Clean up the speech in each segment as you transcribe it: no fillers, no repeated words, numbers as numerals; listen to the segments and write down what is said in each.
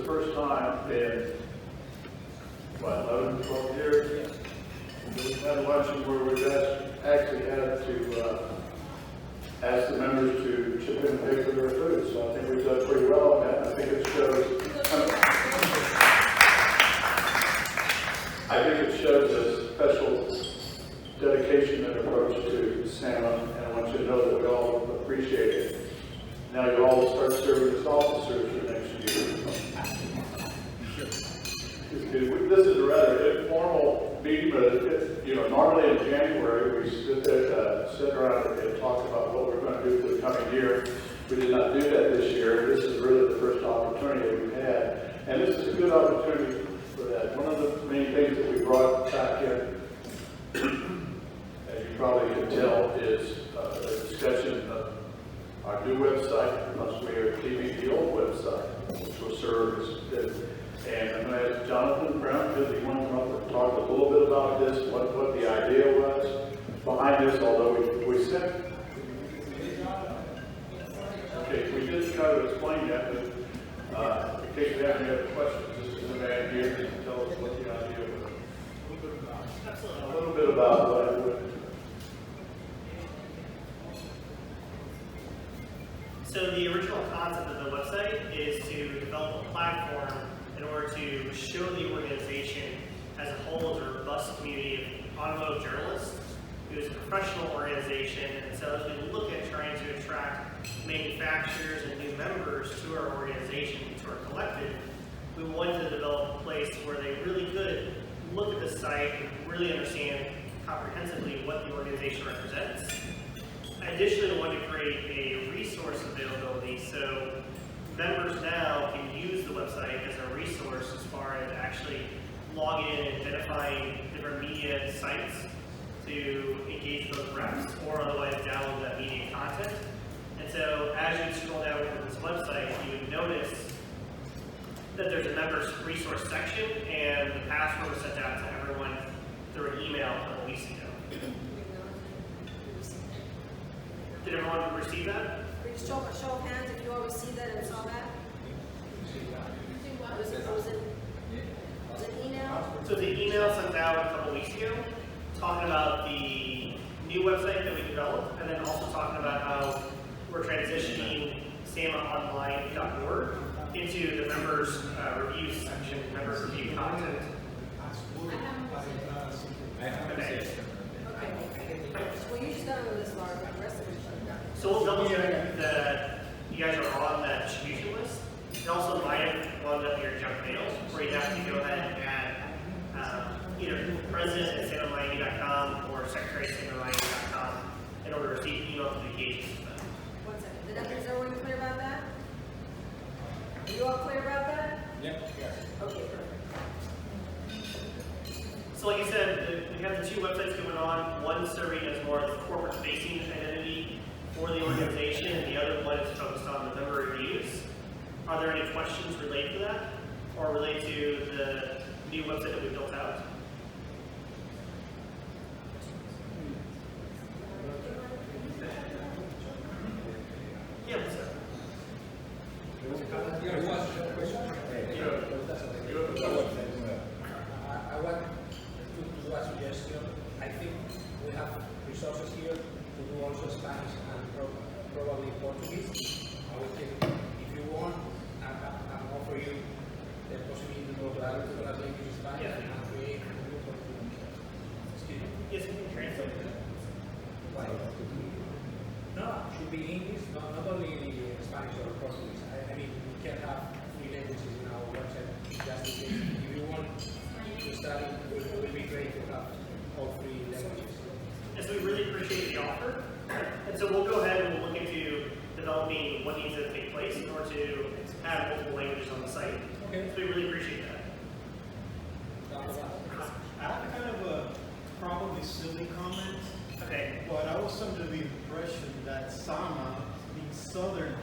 first time in, what, 11, 12 years? We've had a luncheon where we've actually had to ask the members to chip in and pay for their food. So I think we've done pretty well on that. I think it shows a special dedication and approach to SAMA, and I want you to know that we all appreciate it. Now you all start serving as officers for next year. This is a rather informal meeting, but it's, normally in January we sit around and talk about what we're going to do for the coming year. We did not do that this year. This is really the first opportunity we've had, and this is a good opportunity for that. One of the main things that we brought back in, as you probably can tell, is a discussion of our new website, because we are keeping the old website, which will serve as good. And I'm going to ask Jonathan Brown, because he wanted to come up and talk a little bit about this, what the idea was behind this, although we sent. Okay, we did try to explain that, but in case you have any other questions, this is the man here to tell us what the idea was. A little bit about what I would. So the original concept of the website is to develop a platform in order to show the organization as a whole as a robust community of automotive journalists. It is a professional organization, and so as we look at trying to attract manufacturers and new members to our organization, to our collective, we wanted to develop a place where they really could look at the site and really understand comprehensively what the organization represents. Additionally, we wanted to create a resource availability so members now can use the website as a resource as far as actually logging in and identifying different media sites to engage those reps or otherwise download that media content. And so as you scroll down to this website, you would notice that there's a members resource section, and the password was sent out to everyone through an email a couple weeks ago. Did everyone receive that? Show of hands if you all received that and saw that. Was it email? So the email sent out a couple weeks ago talking about the new website that we developed, and then also talking about how we're transitioning SAMAonline.org into the members review section, members review content. Okay. Well, you just done with this, Laura, but the rest of it should done. So we'll double check that you guys are on that distribution list. It also might have wound up in your junk mails, where you have to go ahead and add either president at SAMAmiami.com or secretary at SAMAmiami.com in order to receive email notifications. 1 second. Is everyone clear about that? Are you all clear about that? Yep. Yes. Okay, perfect. So like I said, we have the two websites going on. One serving as more of the corporate facing identity for the organization, and the other one is focused on the member reviews. Are there any questions related to that, or related to the new website that we built out? Yeah, what's that? I want to do a suggestion. I think we have resources here to do also Spanish and probably Portuguese. I will take, if you want, and offer you the possibility to go to other languages, Spanish, and create a new Portuguese. Excuse me? Yes, we can translate it. Why? No, it should be English, not only Spanish or Portuguese. I mean, we can have 3 languages in our website just in case. If you want to study, it will be great to have all 3 languages. And so we really appreciate the offer. And so we'll go ahead and we'll look into developing what needs to take place in order to have multiple languages on the site. Okay. So we really appreciate that. I have kind of a probably silly comment, Okay. but I was under the impression that SAMA, the Southern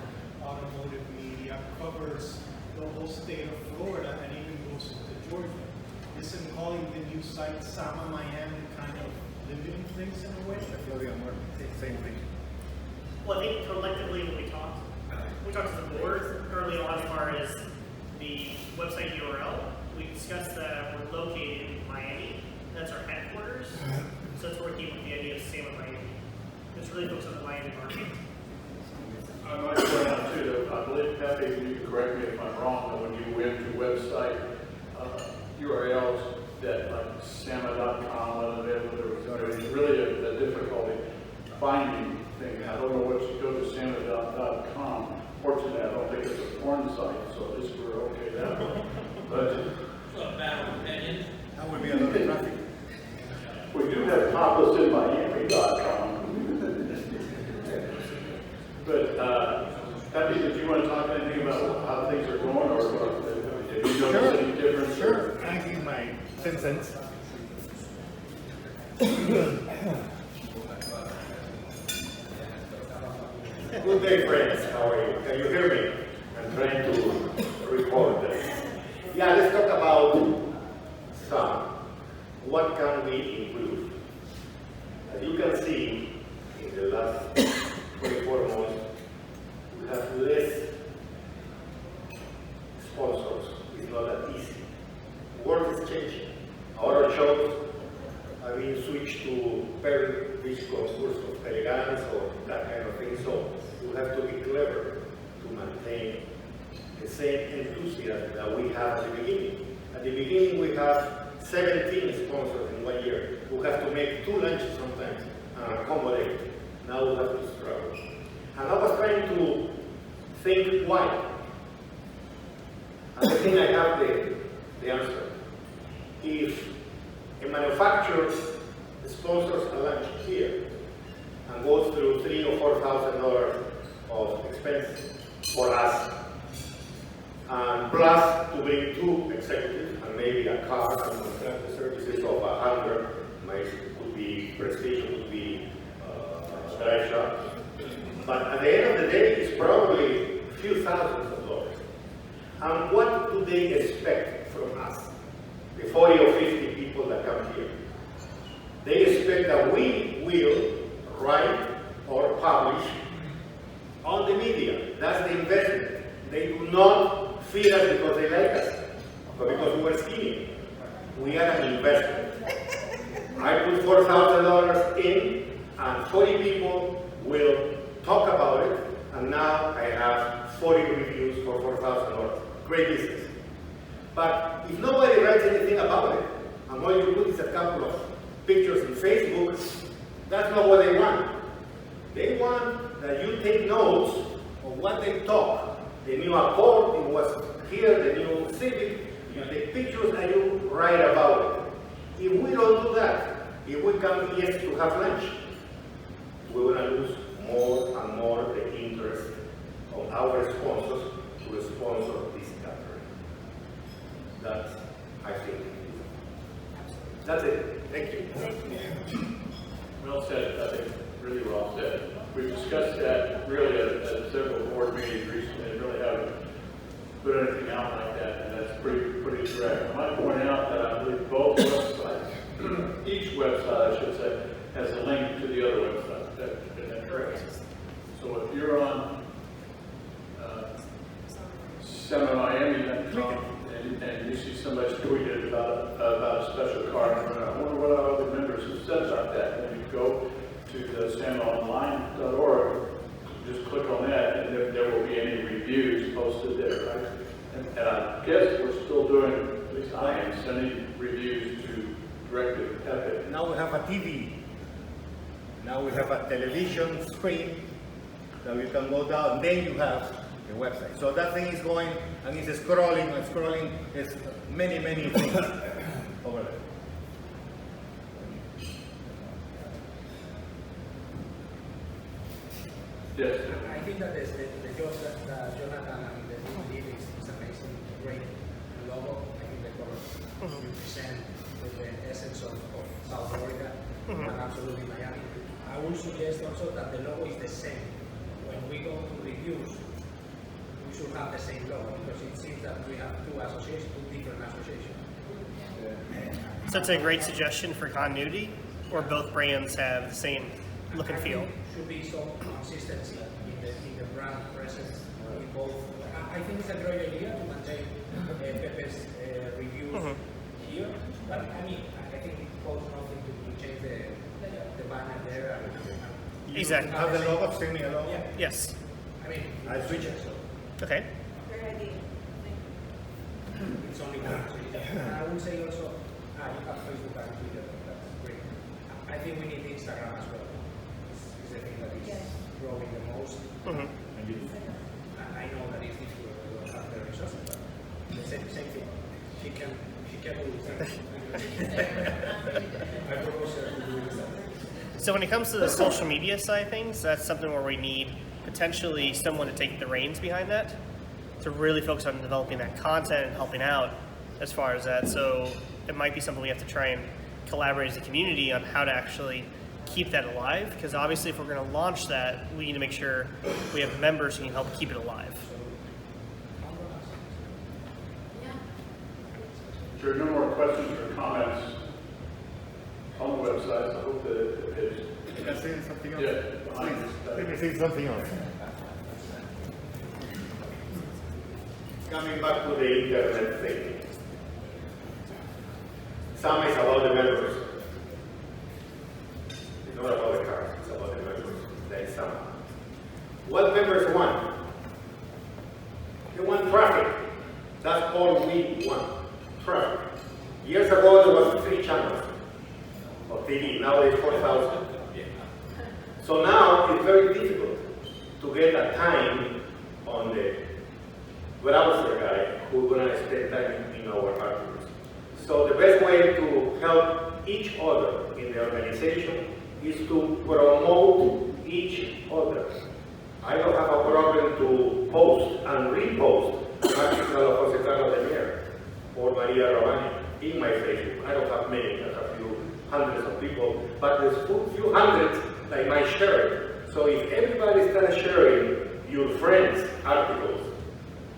Automotive Media, covers the whole state of Florida and even goes to Georgia. Isn't calling the new site SAMA Miami kind of limiting things in a way? Same thing. Well, I think collectively when we talked to the board early on as far as the website URL, we discussed that we're located in Miami. That's our headquarters. So that's where we came with the idea of Sam of Miami. It's really focused on the Miami market. I might point out too, that I believe, Kathy, you can correct me if I'm wrong, but when you went to website URLs that like Sama.com, there was really a difficulty finding thing. I don't know what you go to Sama.com. Fortunately, I don't think it's a porn site, so at least we're okay that way. But That would be a lot of traffic. we do have toplessinmiami.com. But, Kathy, did you want to talk anything about how things are going, or did you notice any difference? Sure. I give my 10 cents. Good day, friends. How are you? Can you hear me? I'm trying to record this. Yeah, let's talk about some. What can we improve? As you can see, in the last 24 months, we have less sponsors. It's not that easy. World is changing. Our shows are being switched to very rich concursos of elegance or that kind of thing. So we have to be clever to maintain the same enthusiasm that we have at the beginning. At the beginning, we have 17 sponsors in 1 year. We have to make 2 lunches sometimes and accommodate. Now we have to struggle. And I was trying to think why. And I think I have the answer. If a manufacturer sponsors a lunch here and goes through $3,000 or $4,000 of expense for us, and plus to bring 2 executives and maybe a car and contract the services of 100, could be prestige, could be drive shop. But at the end of the day, it's probably a few thousands of dollars. And what do they expect from us, the 40 or 50 people that come here? They expect that we will write or publish on the media. That's the investment. They do not feed us because they like us, but because we were skinny. We are an investment. I put $4,000 in, and 40 people will talk about it, and now I have 40 reviews for $4,000. Great business. But if nobody writes anything about it, and all you put is a couple of pictures in Facebook, that's not what they want. They want that you take notes of what they talk. The new Accord, it was here, the new Civic, you take pictures and you write about it. If we don't do that, if we come here to have lunch, we will lose more and more the interest of our sponsors to sponsor this gathering. That's, I think, that's it. Thank you. Well said, I think, really well said. We've discussed that really at several board meetings recently, and really haven't put anything out like that, and that's pretty correct. I might point out that I believe both websites, each website, I should say, has a link to the other website. Is that correct? So if you're on SamaMiami.com and you see somebody tweeted about a special card, I wonder what our other members have said about that. And you go to the SamaOnline.org, just click on that, and there will be any reviews posted there, right? And I guess we're still doing, at least I am, sending reviews to directly to Epic. Now we have a TV. Now we have a television screen that you can go down. Then you have the website. So that thing is going and it's scrolling and scrolling. It's many things over there. Yes. I think that the job that Jonathan and the team did is amazing, great logo. I think the colors represent the essence of South Florida and absolutely Miami. I would suggest also that the logo is the same. When we go to reviews, we should have the same logo because it seems that we have two different associations. So that's a great suggestion for continuity, or both brands have the same look and feel. Should be some consistency in the brand presence in both. I think it's a great idea to maintain Exactly. Have the logo, send me a logo. Yeah, Yes. I mean, I switch it. Okay. Great idea. it's only one, so you can, and I would say also, you have Facebook and Twitter, that's great. I think we need Instagram as well. It's the thing that is Yes. growing the most. Mhm. I know that it's difficult to have the resources, but the same thing. She can do it. I propose her to do it. So when it comes to the social media side of things, that's something where we need potentially someone to take the reins behind that, to really focus on developing that content and helping out as far as that. So it might be something we have to try and collaborate as a community on how to actually keep that alive, because obviously if we're going to launch that, we need to make sure we have members who can help keep it alive. If there are no more questions or comments on the website, I hope that it's, Can I say something else? yeah, behind this. Let me say something else. Coming back to the internet thing. Some is about the members. It's not about the cars, it's about the members. There is some. What members want? They want traffic. That's all we want. Traffic. Years ago there was 3 channels of TV, now there's 4,000. So now it's very difficult to get a time on the browser guy who's going to spend time in our articles. So the best way to help each other in the organization is to promote each other. I don't have a problem to post and repost an article of Jose Carlos de Mier or Maria Ravani in my Facebook. I don't have many, I have a few hundreds of people, but there's a few hundreds that might share it. So if everybody starts sharing your friends' articles,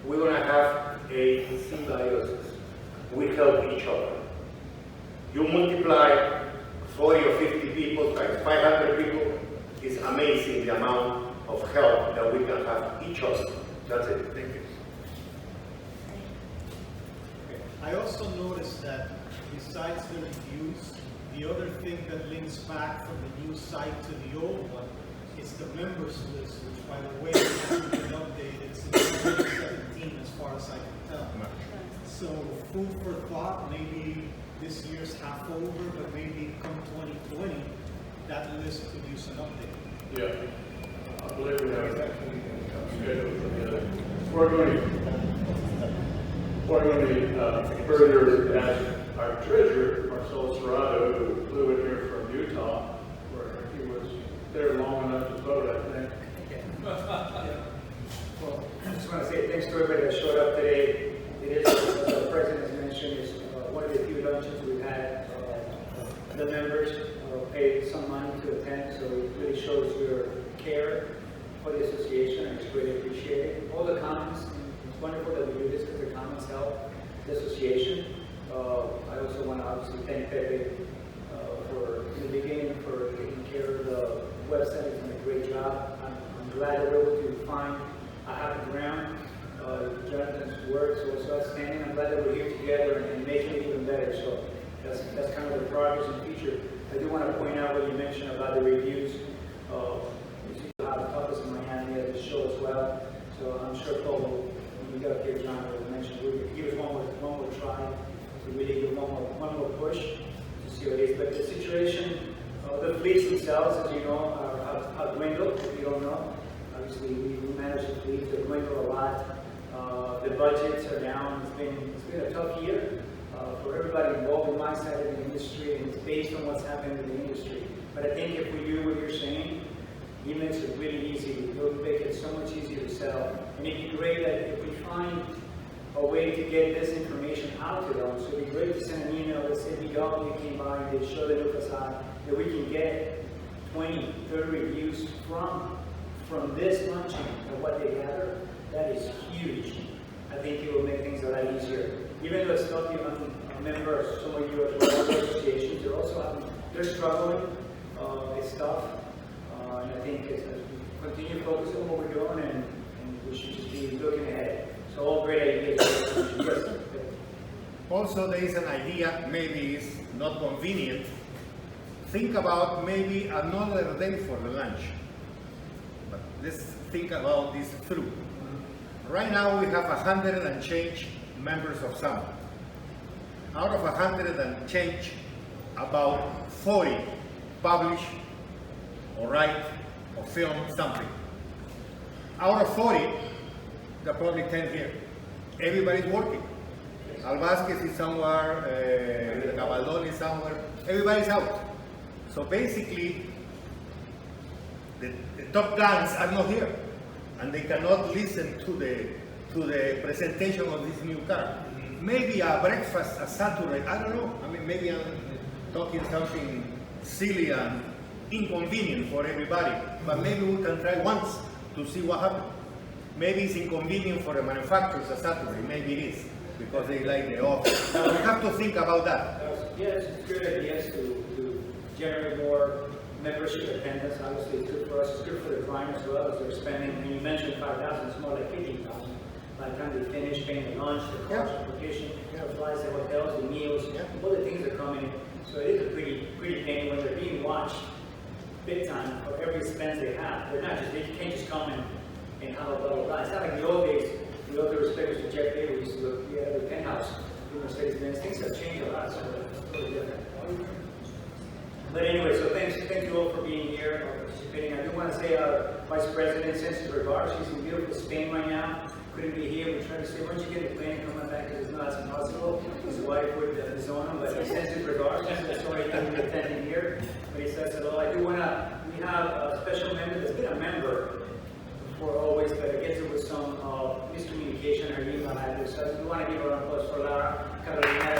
we're going to have a symbiosis. We help each other. You multiply 40 or 50 people times 500 people, it's amazing the amount of help that we can have each other. That's it. Thank you. I also noticed that besides the reviews, the other thing that links back from the new site to the old one is the members list, which by the way hasn't been updated since 2017 as far as I can tell. So food for thought, maybe this year's half over, but maybe come 2020, that list could use an update. Yeah, I believe we have that scheduled for the other. We're going to further ask our treasurer, Marcelo Serrato, who flew in here from Utah, where he was there long enough to vote, I think. Well, I just want to say thanks to everybody that showed up today. It is, as the president has mentioned, is one of the few luncheons we've had. The members paid some money to attend, so it really shows your care for the association, and it's really appreciated. All the comments, it's wonderful that we do this because the comments help the association. I also want to obviously thank Pepe for, in the beginning, for taking care of the website. He's done a great job. I'm glad that we're able to find a happy ground. Jonathan's work is also outstanding. I'm glad that we're here together and making it even better. So that's kind of the progress in the future. I do want to point out what you mentioned about the reviews. We see how the office in Miami at the show as well. So I'm sure Paul, when we got here, John will mention we'll give us one more try to really give one more push to see what it is. But the situation, the fleets themselves, as you know, are dwindled. If you don't know, obviously we manage the fleets to dwindle a lot. The budgets are down. It's been a tough year for everybody involved in my side of the industry, and it's based on what's happening in the industry. But I think if we do what you're saying, it makes it really easy. It'll make it so much easier to sell. And it'd be great that if we find a way to get this information out to them, so it'd be great to send an email that said BW came by and they show the new facade, that we can get 20, 30 reviews from this luncheon of what they gather. That is huge. I think it will make things a lot easier. Even though it's not even a member of some of your associations, they're struggling. It's tough. And I think as we continue focusing on what we're doing, and we should just be looking ahead. So all great ideas. Yes. Also, there is an idea, maybe it's not convenient. Think about maybe another day for the lunch. let's think about this through. Right now we have 100 and change members of SAMA. Out of 100 and change, about 40 publish or write or film something. Out of 40, there are probably 10 here. Everybody's working. Al Vasquez is somewhere, Cabaldon is somewhere, everybody's out. So basically, the top guns are not here, and they cannot listen to the presentation of this new car. Maybe a breakfast, a Saturday, I don't know. I mean, maybe I'm talking something silly and inconvenient for everybody, but maybe we can try once to see what happens. Maybe it's inconvenient for the manufacturers a Saturday, maybe it is, because they like the office. Now we have to think about that. Yes, it's a good idea to generate more membership attendance. Obviously, it's good for us, it's good for the client as well, as they're spending, and you mentioned 5,000, it's more like 15,000. By the time they finish paying the lunch, the car transportation, the flights, the hotels, the meals, all the things are coming in. So it is a pretty penny when they're being watched big time for every expense they have. They're not just, they can't just come and have a blah, blah, blah. It's not like the old days, with all due respect to Jeff Davis, we used to look, we had the penthouse, Mercedes-Benz. Things have changed a lot, so it's totally different. But anyway, so thank you all for being here, participating. I do want to say our Vice President sends his regards. She's in beautiful Spain right now. Couldn't be here. We tried to say, once you get the plane and come back, because it's not as impossible. His wife would disown him, but he sends his regards. That's why he couldn't be attending here. But he says hello. I do want to, we have a special member that's been a member for always, but it gets it with some miscommunication. Her email address. So we want to give her an applause for Lara Carolina.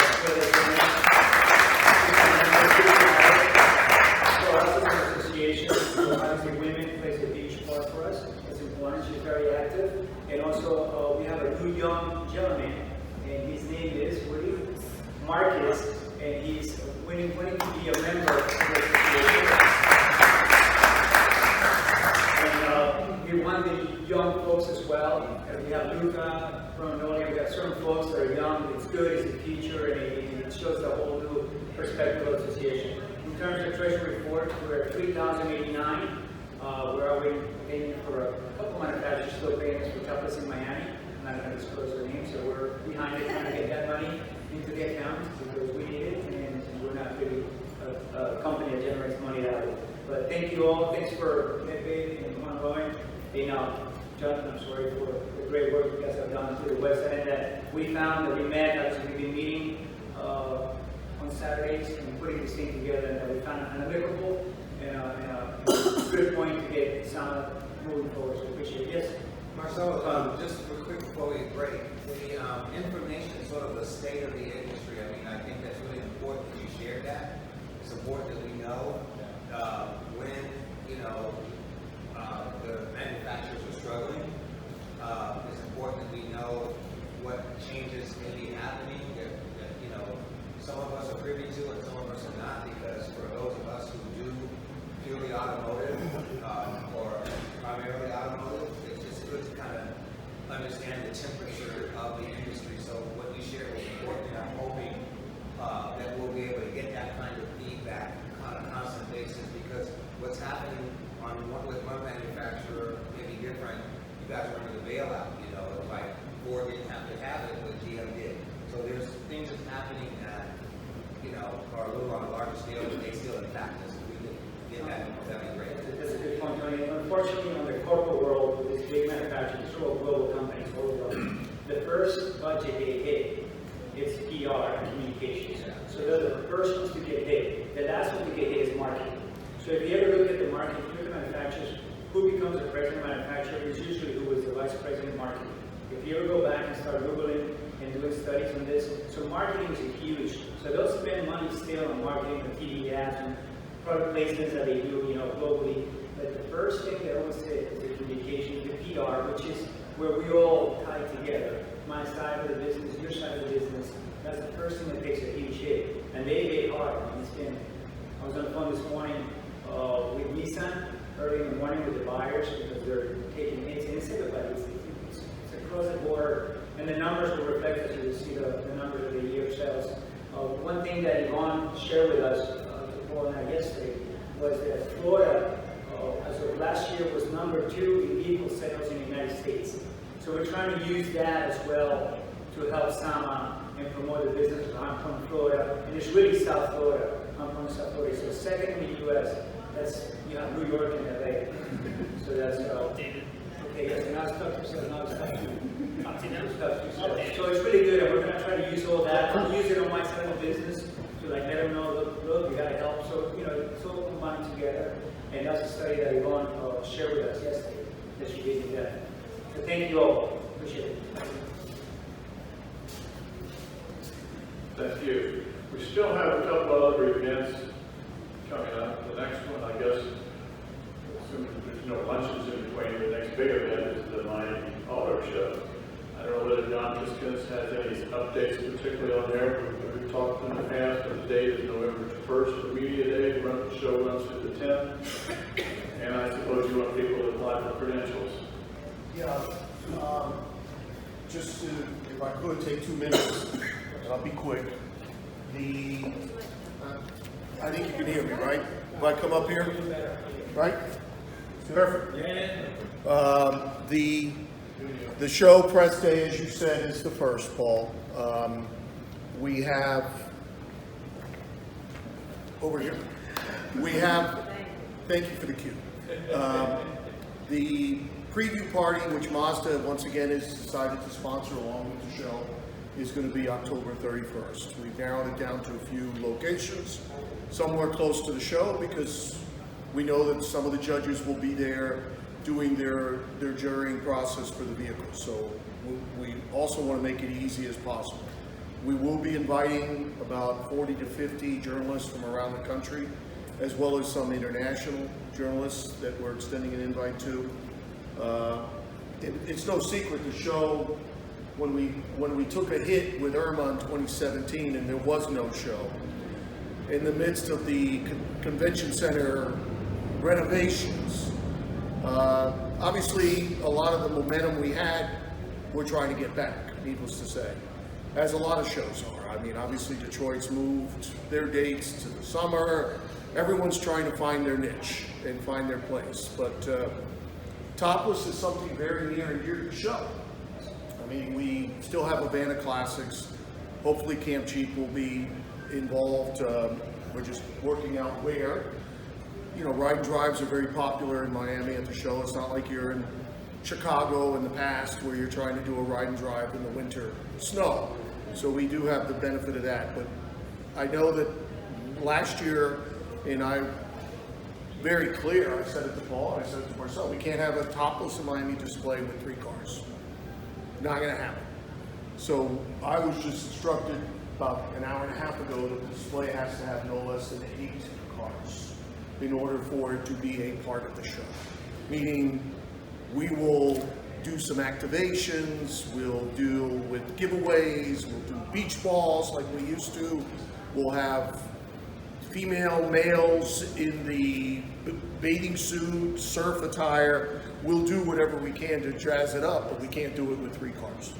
Association, obviously women plays a huge part for us. It's important. She's very active. And also, we have a new young gentleman, and his name is Marcus, and he's willing to be a member of the association. And we want the young folks as well. And we have Luca, Ronoli, we got certain folks that are young. It's good, it's the future, and it shows the whole new perspective of the association. In terms of treasury report, we're at 3,089. We're waiting payment for a couple manufacturers still paying us for Chocolates in Miami. I'm not going to disclose their names, so we're behind it trying to get that money into the account because we need it, and we're not really a company that generates money that way. But thank you all. Thanks for Pepe and Juan Roy. And Jonathan, I'm sorry for the great work you guys have done through the website, and that we found that we met, as we've been meeting on Saturdays and putting this thing together, and that we found an amicable and a good point to get some moving forward. So appreciate it. Yes? Marcelo, just real quick before we break, the information, sort of the state of the industry, I mean, I think that's really important that you shared that. It's important that we know when, the manufacturers are struggling. It's important that we know what changes may be happening that some of us are privy to and some of us are not, because for those of us who do purely automotive or primarily automotive, it's just good to kind of understand the temperature of the industry. So what you shared was important, and I'm hoping that we'll be able to get that kind of feedback on a constant basis, because what's happening with one manufacturer may be different. You guys remember the bailout, like Ford didn't have to have it, but GM did. So there's things that's happening that are a little on a larger scale, but they still impact us. If we could get that, that'd be great. That's a good point, Tony. Unfortunately, in the corporate world, with these big manufacturers, all global companies, all over, the first budget they hit is PR and communications. So they're the first ones to get hit. The last one to get hit is marketing. So if you ever look at the marketing, look at manufacturers, who becomes the president of manufacturer is usually who is the vice president of marketing. If you ever go back and start Googling and doing studies on this, so marketing is huge. So they'll spend money still on marketing, the TV ads, and product placements that they do, globally. But the first thing they always say is the communication, the PR, which is where we all tie together. My side of the business, your side of the business. That's the first thing that takes a huge hit. And they hit hard. I was on the phone this morning with Nissan early in the morning with the buyers because they're taking hits. And it's everybody. It's across the board. And the numbers will reflect as you see the numbers of the year sales. One thing that Yvonne shared with us, yesterday, was that Florida, as So last year was number 2 in vehicle sales in the United States. So we're trying to use that as well to help Sama and promote the business. I'm from Florida, and it's really South Florida. I'm from South Florida. So second in the U.S., that's, you have New York and LA. So that's, David. okay, yes, and I was talking to yourself, now it's talking to you. Up to them. So it's really good, and we're gonna try to use all that, I'll use it on my side of business, to like let them know, look, you gotta help, so, you know, it's all combined together, and that's a study that Yvonne shared with us yesterday, that she gave me that. So thank you all, appreciate it. Thank you. We still have a couple of other events coming up. The next one, I guess, assuming there's no lunches in between, the next big event is the Miami Auto Show. I don't know whether John Kiskins has any updates particularly on there. We've talked in the past, but the date is November 1st, the media day. The show runs to the 10th. And I suppose you want people to apply for credentials. Yeah, just to, if I could, take 2 minutes, and I'll be quick. I think you can hear me, right? If I come up here, right? Perfect. The show press day, as you said, is the first, Paul. We have, over here, we have, thank you for the cue. The preview party, which Mazda once again has decided to sponsor along with the show, is going to be October 31st. We've narrowed it down to a few locations, somewhere close to the show, because we know that some of the judges will be there doing their jurying process for the vehicles. So we also want to make it easy as possible. We will be inviting about 40 to 50 journalists from around the country, as well as some international journalists that we're extending an invite to. It's no secret the show, when we took a hit with Irma in 2017 and there was no show, in the midst of the convention center renovations, obviously a lot of the momentum we had, we're trying to get back, needless to say, as a lot of shows are. I mean, obviously Detroit's moved their dates to the summer. Everyone's trying to find their niche and find their place, but Topless is something very near and dear to the show. I mean, we still have Havana Classics. Hopefully Camp Cheap will be involved. We're just working out where. You know, ride and drives are very popular in Miami at the show. It's not like you're in Chicago in the past where you're trying to do a ride and drive in the winter snow. So we do have the benefit of that. But I know that last year, and I'm very clear, I said it to Paul, and I said it to Marcel, we can't have a Topless in Miami display with 3 cars. Not gonna happen. So I was just instructed about an hour and a half ago that the display has to have no less than 8 cars in order for it to be a part of the show. Meaning, we will do some activations, we'll deal with giveaways, we'll do beach balls like we used to, we'll have female, males in the bathing suit, surf attire. We'll do whatever we can to jazz it up, but we can't do it with 3 cars.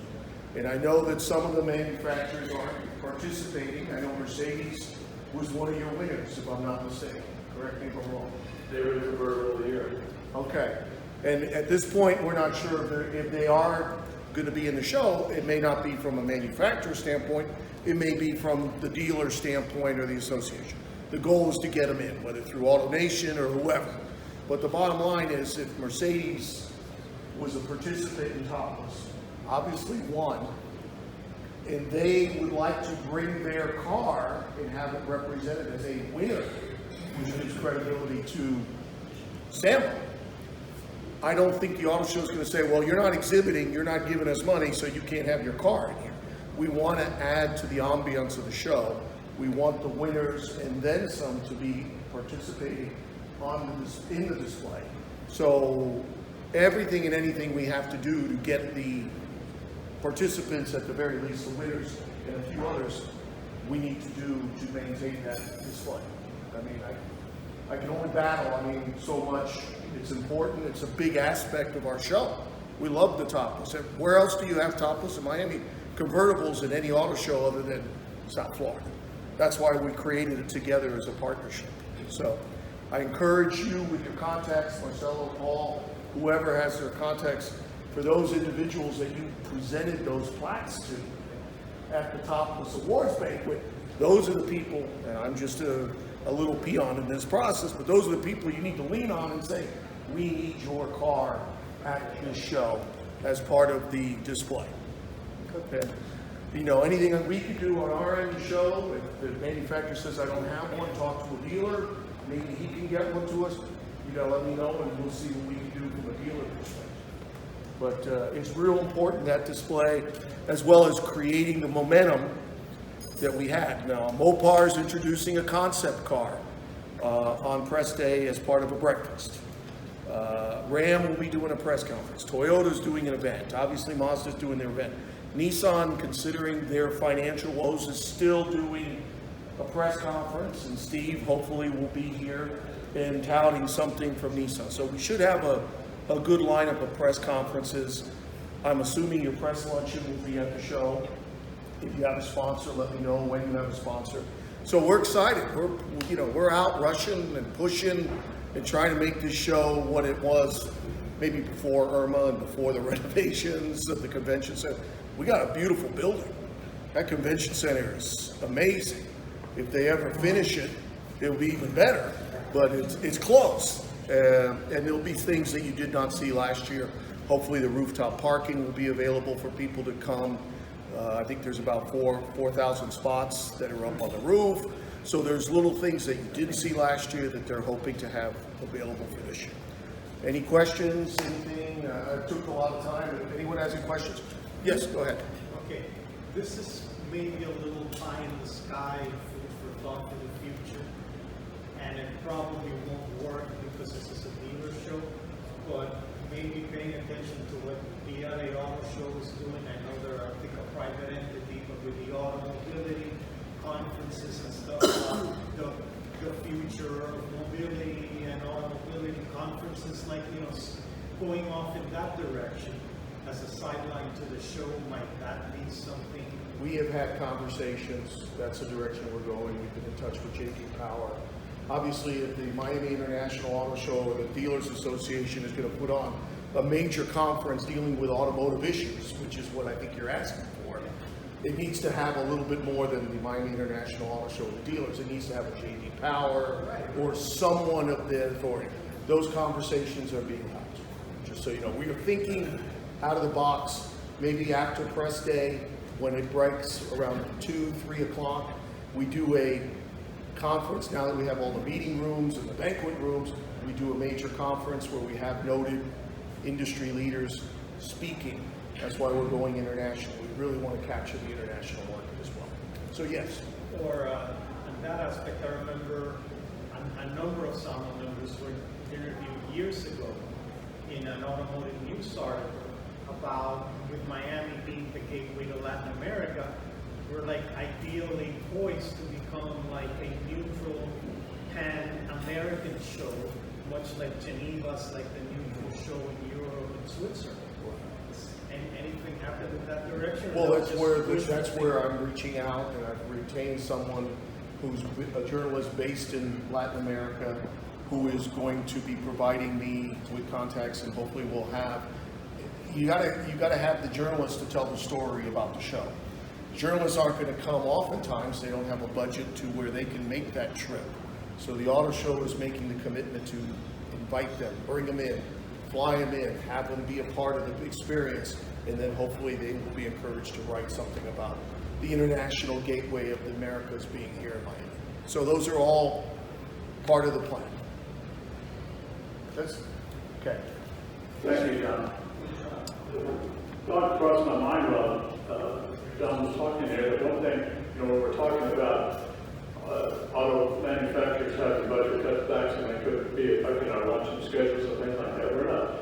And I know that some of the manufacturers aren't participating. I know Mercedes was one of your winners, if I'm not mistaken. Correct me if I'm wrong. They were the convertible of the year. Okay. And at this point, we're not sure if they are going to be in the show. It may not be from a manufacturer standpoint. It may be from the dealer standpoint or the association. The goal is to get them in, whether through AutoNation or whoever. But the bottom line is, if Mercedes was a participant in Topless, obviously won, and they would like to bring their car and have it represented as a winner, which gives credibility to Sambo, I don't think the auto show is going to say, well, you're not exhibiting, you're not giving us money, so you can't have your car in here. We want to add to the ambiance of the show. We want the winners and then some to be participating in the display. So everything and anything we have to do to get the participants, at the very least the winners and a few others, we need to do to maintain that display. I mean, I can only battle, so much. It's important. It's a big aspect of our show. We love the Topless. Where else do you have Topless in Miami? Convertibles in any auto show other than South Florida. That's why we created it together as a partnership. So I encourage you with your contacts, Marcelo, Paul, whoever has their contacts, for those individuals that you presented those plaques to at the top of this awards banquet, those are the people, and I'm just a little peon in this process, but those are the people you need to lean on and say, we need your car at this show as part of the display. And, you know, anything that we could do on our end of the show, if the manufacturer says I don't have one, talk to a dealer, maybe he can get one to us, you gotta let me know and we'll see what we can do from a dealer perspective. But it's real important, that display, as well as creating the momentum that we had. Now, Mopar is introducing a concept car on press day as part of a breakfast. Ram will be doing a press conference. Toyota's doing an event. Obviously, Mazda's doing their event. Nissan, considering their financial woes, is still doing a press conference, and Steve hopefully will be here and touting something from Nissan. So we should have a good lineup of press conferences. I'm assuming your press luncheon will be at the show. If you have a sponsor, let me know when you have a sponsor. So we're excited. We're out rushing and pushing and trying to make this show what it was maybe before Irma and before the renovations of the convention center. We got a beautiful building. That convention center is amazing. If they ever finish it, it'll be even better. But it's close. And there'll be things that you did not see last year. Hopefully the rooftop parking will be available for people to come. I think there's about 4,000 spots that are up on the roof. So there's little things that you didn't see last year that they're hoping to have available for this year. Any questions, anything? I took a lot of time. If anyone has any questions? Yes, go ahead. Okay, this is maybe a little pie in the sky, food for thought for the future, and it probably won't work because this is a dealer show, but maybe paying attention to what the LA Auto Show is doing. I know they're, I think, a private entity, but with the automobility conferences and stuff, the future of mobility and automobility conferences, like, going off in that direction as a sideline to the show, might that be something? We have had conversations. That's the direction we're going. We've been in touch with J.D. Power. Obviously, at the Miami International Auto Show, the Dealers Association is going to put on a major conference dealing with automotive issues, which is what I think you're asking for. It needs to have a little bit more than the Miami International Auto Show with dealers. It needs to have a J.D. Power or someone of the authority. Those conversations are being held. Just so you know, we are thinking out of the box, maybe after press day, when it breaks around 2, 3 o'clock, we do a conference. Now that we have all the meeting rooms and the banquet rooms, we do a major conference where we have noted industry leaders speaking. That's why we're going international. We really want to capture the international market as well. So yes. Or in that aspect, I remember a number of SAMA members were interviewed years ago in an automotive news article about, with Miami being the gateway to Latin America, we're like ideally poised to become like a neutral pan-American show, much like Geneva's like the neutral show in Europe and Switzerland. And anything happen in that direction? Well, that's where I'm reaching out, and I've retained someone who's a journalist based in Latin America who is going to be providing me with contacts, and hopefully we'll have. You gotta have the journalists to tell the story about the show. Journalists aren't going to come oftentimes. They don't have a budget to where they can make that trip. So the auto show is making the commitment to invite them, bring them in, fly them in, have them be a part of the experience, and then hopefully they will be encouraged to write something about the international gateway of the Americas being here in Miami. So those are all part of the plan. That's okay. Thank you, John. Thought crossed my mind while John was talking there, that one thing, when we're talking about auto manufacturers having budget cutbacks and they could be affecting our launching schedules and things like that, we're not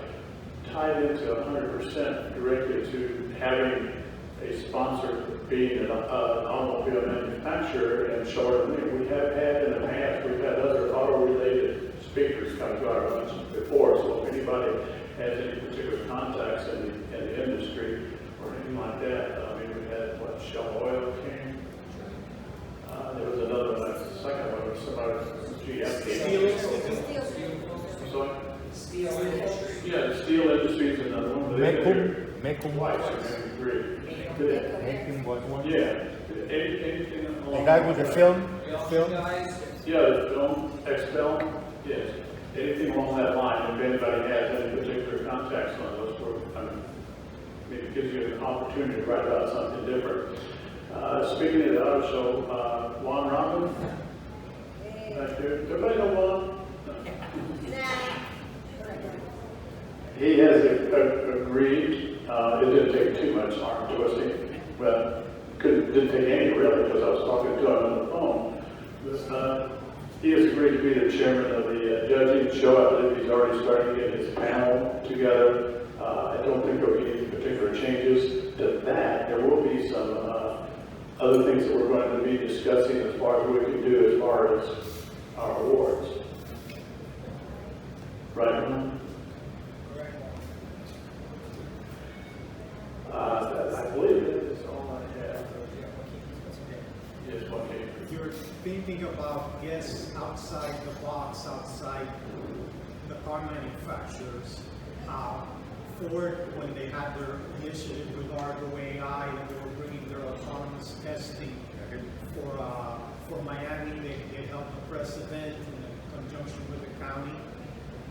tied into 100% directly to having a sponsor being an automobile manufacturer and short. We have had in the past, we've had other auto-related speakers come to our luncheon before, so if anybody has any particular contacts in the industry or anything like that, we had, Shell Oil came. There was another one, the second one was somebody from GM. Mecum Twice, and agreed. Mecum was one. Yeah, anything The along. guy with the film? Yeah, the film, X-Film, yes. Anything along that line, if anybody has any particular contacts on those, maybe it gives you an opportunity to write about something different. Speaking of the auto show, Juan Robin, back there, everybody know Juan? He has agreed, it didn't take too much arm twisting, but didn't take any really, because I was talking to him on the phone. But, he has agreed to be the chairman of the judging show. I believe he's already starting to get his panel together. I don't think there'll be any particular changes to that. There will be some other things that we're going to be discussing as far as what we can do as far as our awards. Right, Ron? I believe that is all I have. Yes, one case. You're thinking about guests outside the box, outside the car manufacturers. Ford, when they had their initiative with Argo AI, and they were bringing their autonomous testing for Miami, they held the press event in conjunction with the county.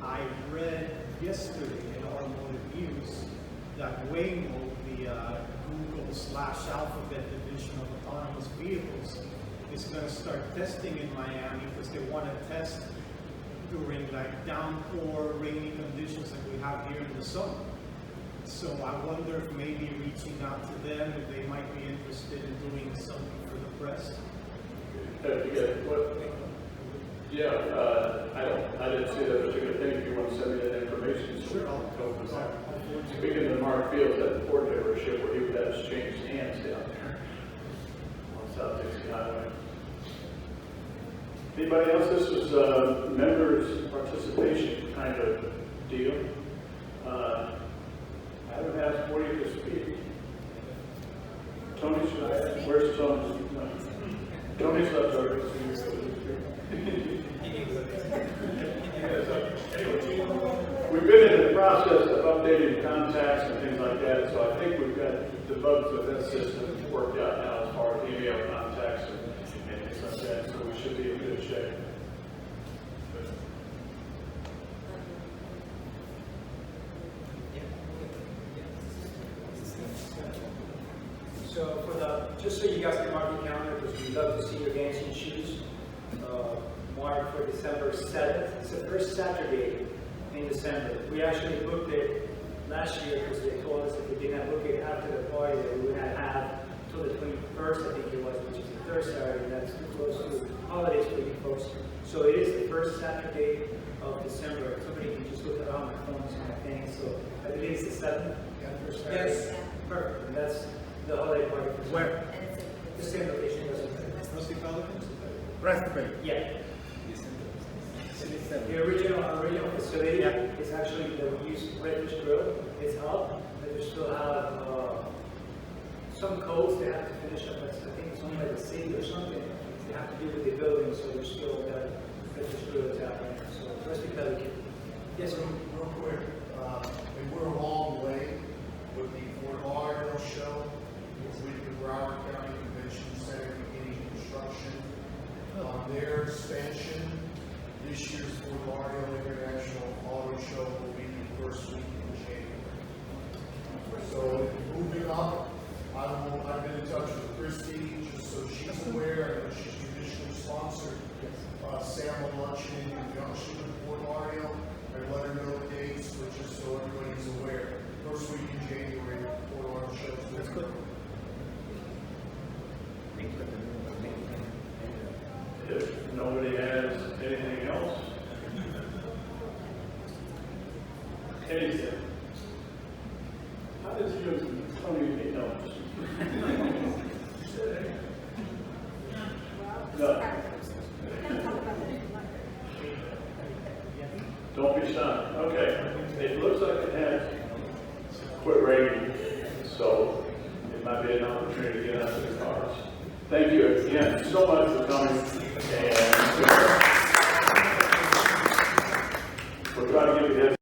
I read yesterday in Automotive News that Waymo, the Google/Alphabet division of autonomous vehicles, is going to start testing in Miami because they want to test during like downpour, rainy conditions like we have here in the summer. So I wonder if maybe reaching out to them, if they might be interested in doing something for the press. I didn't see that particular thing. If you want to send me that information, sure, I'll go with that. Speaking of Mark Fields, that Ford dealership where he would have changed hands down there on South Dixie Highway. Anybody else? This was members' participation kind of deal. I would ask for you to speak. Tony, should I ask? Where's Tony? Tony's left already. We've been in the process of updating contacts and things like that, so I think we've got the bugs of that system worked out now as far as email contacts and things like that, so we should be in good shape. So just so you guys can mark your calendar, because we'd love to see your dancing shoes. Mark for December 7th. It's the first Saturday in December. We actually booked it last year because they told us if we did not book it after the party that we would not have till the 21st, I think it was, which is the third Saturday. That's too close to holidays for you folks. So it is the first Saturday of December. Somebody can just look around my phones and my things. So I believe it's the 7th. Yes. Perfect. And that's the holiday party. Where? The same location. Rusty Pelicans? Raspberry. Yeah. The original facility is actually the used Redfish Grill. It's up, but they still have some codes they have to finish up. I think it's only like the city or something. They have to do with the building, so there's still that Redfish Grill is out there. So Rusty Pelican. Yes, sir. Real quick, we're a long way with the Fort Lauderdale show. We did Broward County Convention Center beginning construction on their expansion. This year's Fort Lauderdale International Auto Show will be the first week in January. So moving up, I've been in touch with Christy just so she's aware. I know she's traditionally sponsored salmon luncheon in conjunction with Fort Lauderdale. I let her know the dates, but just so everybody's aware. First week in January, Fort Lauderdale shows. That's good. If nobody has anything else, anything. How does you Tony get notes? No. Don't be shy. Okay. It looks like it has quit raining, so it might be an opportunity to get out of the cars. Thank you again so much for coming. And we're trying to give you this.